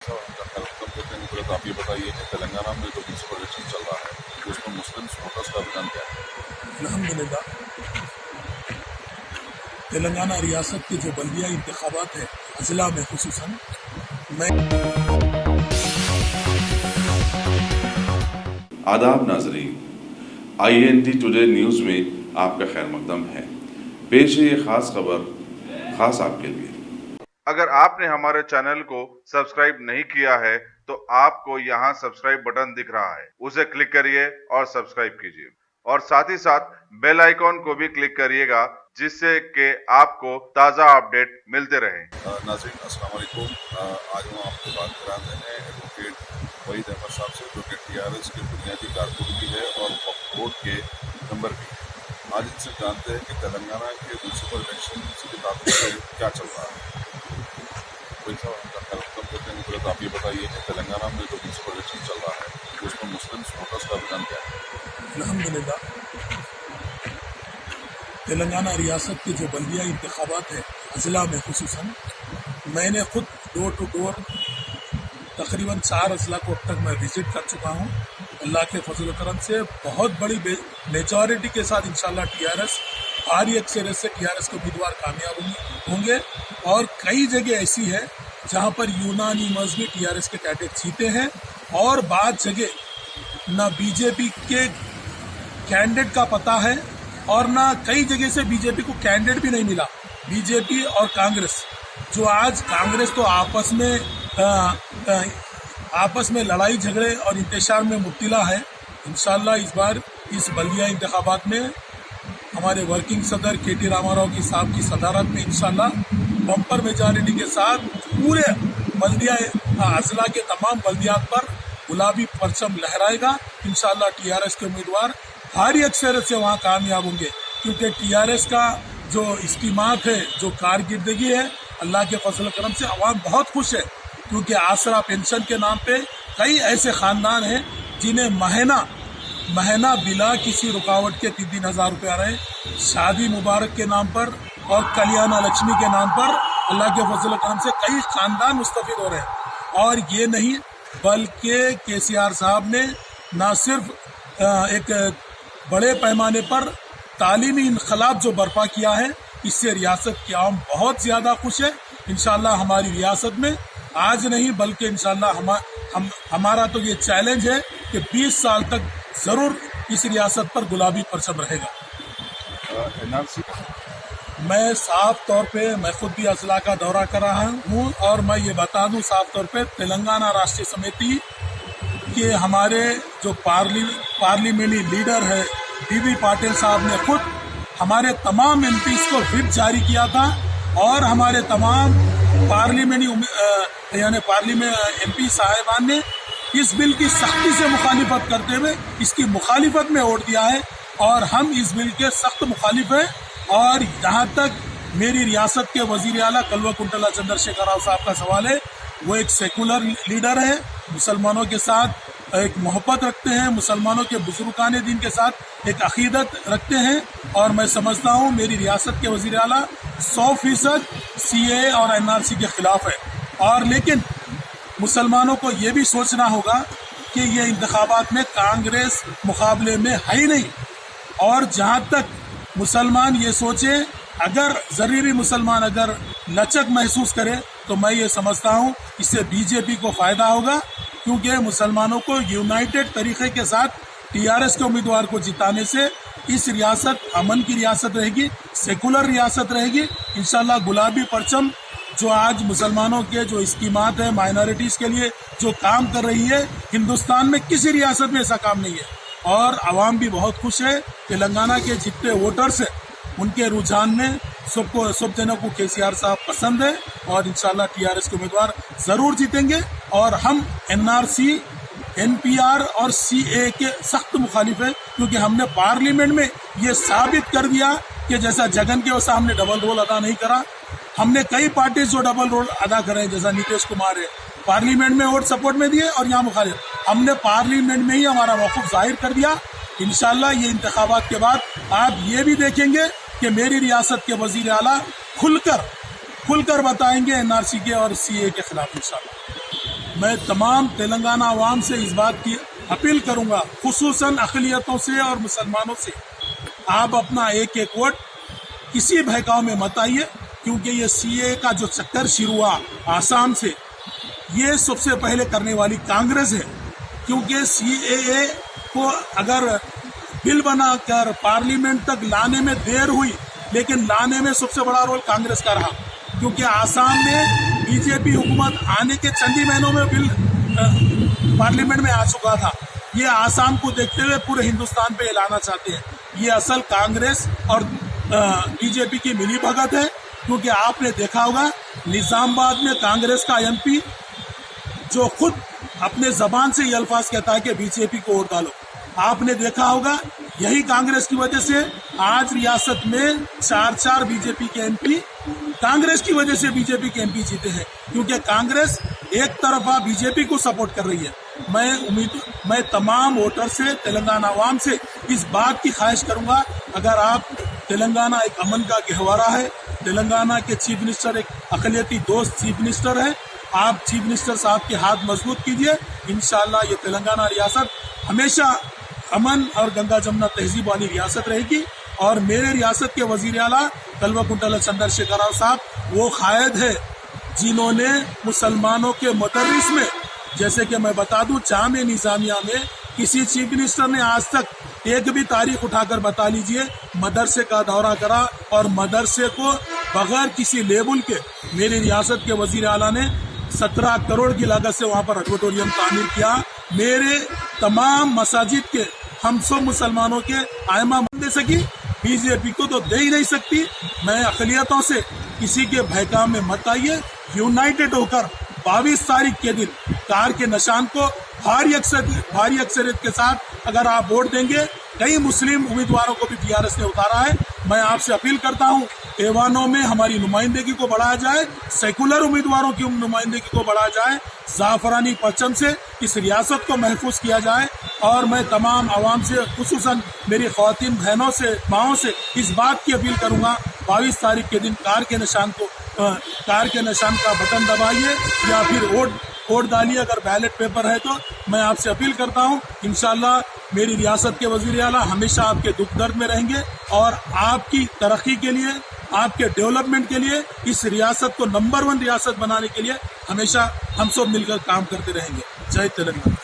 तो आप ये बताइए कि तेलंगाना में जो म्यूनसिपल इलेक्शन चल रहा है उसमें मुस्लिम वोटर्स का अभियान क्या है? अल्हम्दुलिल्लाह तेलंगाना रियासत के जो बल्दिया इंतखाबात है अजला में खुसूसन मैं आदाब नाजरीन, INT टुडे न्यूज़ में आपका खैर मकदम है। पेश है ये खास खबर खास आपके लिए। अगर आपने हमारे चैनल को सब्सक्राइब नहीं किया है तो आपको यहाँ सब्सक्राइब बटन दिख रहा है, उसे क्लिक करिए और सब्सक्राइब कीजिए और साथ ही साथ बेल आइकॉन को भी क्लिक करिएगा जिससे कि आपको ताज़ा अपडेट मिलते रहे। नाजरीन अस्सलाम वालेकुम। आज हम आपको बात करा रहे हैं एडवोकेट वहीद अहमद साहब से, जो कि TRS के बुनियादी कारकुन भी है और बोर्ड के मेंबर भी है। आज इनसे जानते हैं कि तेलंगाना के म्यूनसिपल इलेक्शन के ताल्लुक से क्या चल रहा है। तो आप ये बताइए कि तेलंगाना में जो म्यूनसिपल इलेक्शन चल रहा है उसमें मुस्लिम वोटर्स का अभियान क्या है? अल्हम्दुलिल्लाह तेलंगाना रियासत के जो बल्दिया इंतखाबात है अजला में खुसूसन मैंने खुद डोर टू डोर तकरीबन 4 अजला को अब तक मैं विजिट कर चुका हूँ। अल्लाह के फजल करम से बहुत बड़ी मेजॉरिटी के साथ इंशाल्लाह TRS भारी अक्सरियत से TRS के उम्मीदवार कामयाब होंगे और कई जगह ऐसी है जहां पर यूनानी मजहबी TRS के कैंडिडेट जीते हैं और बाद जगह ना बीजेपी के कैंडिडेट का पता है और ना कई जगह से बीजेपी को कैंडिडेट भी नहीं मिला। बीजेपी और कांग्रेस जो आज कांग्रेस तो आपस में लड़ाई झगड़े और इंतशार में मुब्तला है। इंशाल्लाह इस बार इस बल्दिया इंतखाबात में हमारे वर्किंग सदर KT रामाराव की साहब की सदारत में इंशाल्लाह बम्पर मेजॉरिटी के साथ पूरे बल्दिया अजला के तमाम बल्दियात पर गुलाबी परचम लहराएगा। इंशाल्लाह TRS के उम्मीदवार भारी अक्सरियत से वहाँ कामयाब होंगे, क्योंकि TRS का जो इस्कीमात है, जो कारकर्दगी है, अल्लाह के फजल करम से अवाम बहुत खुश है। क्योंकि आसरा पेंशन के नाम पे कई ऐसे खानदान हैं जिन्हें महीना बिला किसी रुकावट के 3-3 हज़ार रुपये आ रहे हैं। शादी मुबारक के नाम पर और कल्याणा लक्ष्मी के नाम पर अल्लाह के फजल करम से कई खानदान मुस्तफिद हो रहे हैं। और ये नहीं बल्कि KCR साहब ने न सिर्फ एक बड़े पैमाने पर तालीमी इनकलाब जो बर्पा किया है, इससे रियासत की आवाम बहुत ज़्यादा खुश है। इंशाल्लाह हमारी रियासत में आज नहीं बल्कि इंशाल्लाह हमारा तो ये चैलेंज है कि 20 साल तक ज़रूर इस रियासत पर गुलाबी परचम रहेगा। मैं साफ तौर पे मैं खुद भी अजला का दौरा कर रहा हूँ और मैं ये बता दूँ साफ तौर पे तेलंगाना राष्ट्रीय समिति के हमारे जो पार्लियामेंट्री लीडर है DB पाटिल साहब ने खुद हमारे तमाम MPs को व्हिप जारी किया था और हमारे तमाम पार्लियामेंट MP साहिबान ने इस बिल की सख्ती से मुखालिफत करते हुए इसकी मुखालिफत में वोट दिया है और हम इस बिल के सख्त मुखालिफ हैं। और जहाँ तक मेरी रियासत के वजीर आला कल्वकुंतला चंद्रशेखर राव साहब का सवाल है, वो एक सेकुलर लीडर है, मुसलमानों के साथ एक मोहब्बत रखते हैं, मुसलमानों के बुजुर्गाने दिन के साथ एक अकीदत रखते हैं और मैं समझता हूँ मेरी रियासत के वजीर आला 100% CAA और NRC के खिलाफ है। और लेकिन मुसलमानों को ये भी सोचना होगा कि ये इंतखाबात में कांग्रेस मुकाबले में है ही नहीं। और जहाँ तक मुसलमान ये सोचे, अगर ज़रूरी मुसलमान अगर लचक महसूस करे तो मैं ये समझता हूँ इससे बीजेपी को फ़ायदा होगा, क्योंकि मुसलमानों को यूनाइटेड तरीके के साथ TRS के उम्मीदवार को जिताने से इस रियासत अमन की रियासत रहेगी, सेकुलर रियासत रहेगी। इंशाल्लाह गुलाबी परचम जो आज मुसलमानों के जो स्कीमात है माइनॉरिटीज़ के लिए जो काम कर रही है, हिंदुस्तान में किसी रियासत में ऐसा काम नहीं है। और आवाम भी बहुत खुश है। तेलंगाना के जितने वोटर्स हैं उनके रुझान में सब जनों को KCR साहब पसंद है और इंशाल्लाह TRS के उम्मीदवार ज़रूर जीतेंगे। और हम NRC, NPR और CAA के सख्त मुखालिफ है, क्योंकि हमने पार्लियामेंट में ये साबित कर दिया कि जैसा जगन के वैसा हमने डबल रोल अदा नहीं करा। हमने कई पार्टीज जो डबल रोल अदा करे, जैसा नीतीश कुमार है, पार्लियामेंट में वोट सपोर्ट में दिए और यहाँ मुखालिफ, हमने पार्लियामेंट में ही हमारा मौक़िफ़ जाहिर कर दिया। इंशाल्लाह ये इंतखाबात के बाद आप ये भी देखेंगे कि मेरी रियासत के वजीर आला खुलकर बताएंगे NRC के और CAA के खिलाफ इंशाल्लाह। मैं तमाम तेलंगाना आवाम से इस बात की अपील करूंगा, खुसूसन अक़लियतों से और मुसलमानों से, आप अपना एक एक वोट किसी बहकाव में मत आइए, क्योंकि ये सीए का जो चक्कर शुरू हुआ आसाम से, ये सबसे पहले करने वाली कांग्रेस है। क्योंकि सीएए को अगर बिल बनाकर पार्लियामेंट तक लाने में देर हुई, लेकिन लाने में सबसे बड़ा रोल कांग्रेस का रहा, क्योंकि आसाम में बीजेपी हुकूमत आने के चंद ही महीनों में बिल पार्लियामेंट में आ चुका था। ये आसाम को देखते हुए पूरे हिंदुस्तान पे लाना चाहते हैं। ये असल कांग्रेस और बीजेपी की मिली भगत है, क्योंकि आपने देखा होगा निजामाबाद में कांग्रेस का एमपी जो खुद अपने जबान से ये अल्फाज कहता है कि बीजेपी को वोट डालो। आपने देखा होगा यही कांग्रेस की वजह से आज रियासत में 4 बीजेपी के एमपी कांग्रेस की वजह से बीजेपी के एमपी जीते हैं, क्योंकि कांग्रेस एक तरफा बीजेपी को सपोर्ट कर रही है। मैं तमाम वोटर से, तेलंगाना आवाम से इस बात की ख्वाहिश करूंगा, अगर आप तेलंगाना एक अमन का गहवारा है, तेलंगाना के चीफ मिनिस्टर एक अक़लियती दोस्त चीफ मिनिस्टर है, आप चीफ मिनिस्टर साहब के हाथ मजबूत कीजिए। इंशाअल्लाह ये तेलंगाना रियासत हमेशा अमन और गंगा जमुना तहजीब वाली रियासत रहेगी। और मेरे रियासत के वजीर आला कल्वकुंतला चंद्रशेखर राव साहब वो कायद है जिन्होंने मुसलमानों के मदरस में, जैसे कि मैं बता दूं, जामे निजामिया में किसी चीफ मिनिस्टर ने आज तक एक भी तारीख उठाकर बता लीजिए मदरसे का दौरा करा और मदरसे को बगैर किसी लेबल के मेरी रियासत के वजीर आला ने 17 करोड़ की लागत से वहां पर ऑडिटोरियम तामीर किया। मेरे तमाम मसाजिद के हम सब मुसलमानों के आयमा दे सकी, बीजेपी को तो दे ही नहीं सकती। मैं अक़लियतों से किसी के बहकाव में मत आइए, यूनाइटेड होकर 22 तारीख के दिन कार के निशान को भारी अक्सरियत के साथ अगर आप वोट देंगे, कई मुस्लिम उम्मीदवारों को भी टीआरएस ने उतारा है। मैं आपसे अपील करता हूं, ऐवानों में हमारी नुमाइंदगी को बढ़ाया जाए, सेकुलर उम्मीदवारों की नुमाइंदगी को बढ़ाया जाए, ज़ाफ़रानी परचम से इस रियासत को महफूज किया जाए। और मैं तमाम आवाम से, खुसूसन मेरी ख़वातीन बहनों से, माओं से इस बात की अपील करूंगा, 22 तारीख के दिन कार के निशान का बटन दबाइए या फिर वोट डालिए। अगर बैलेट पेपर है तो मैं आपसे अपील करता हूं, इंशाअल्लाह मेरी रियासत के वज़ीर आला हमेशा आपके दुख दर्द में रहेंगे और आपकी तरक्की के लिए, आपके डेवलपमेंट के लिए, इस रियासत को नंबर 1 रियासत बनाने के लिए हमेशा हम सब मिलकर काम करते रहेंगे। जय तेलंगाना।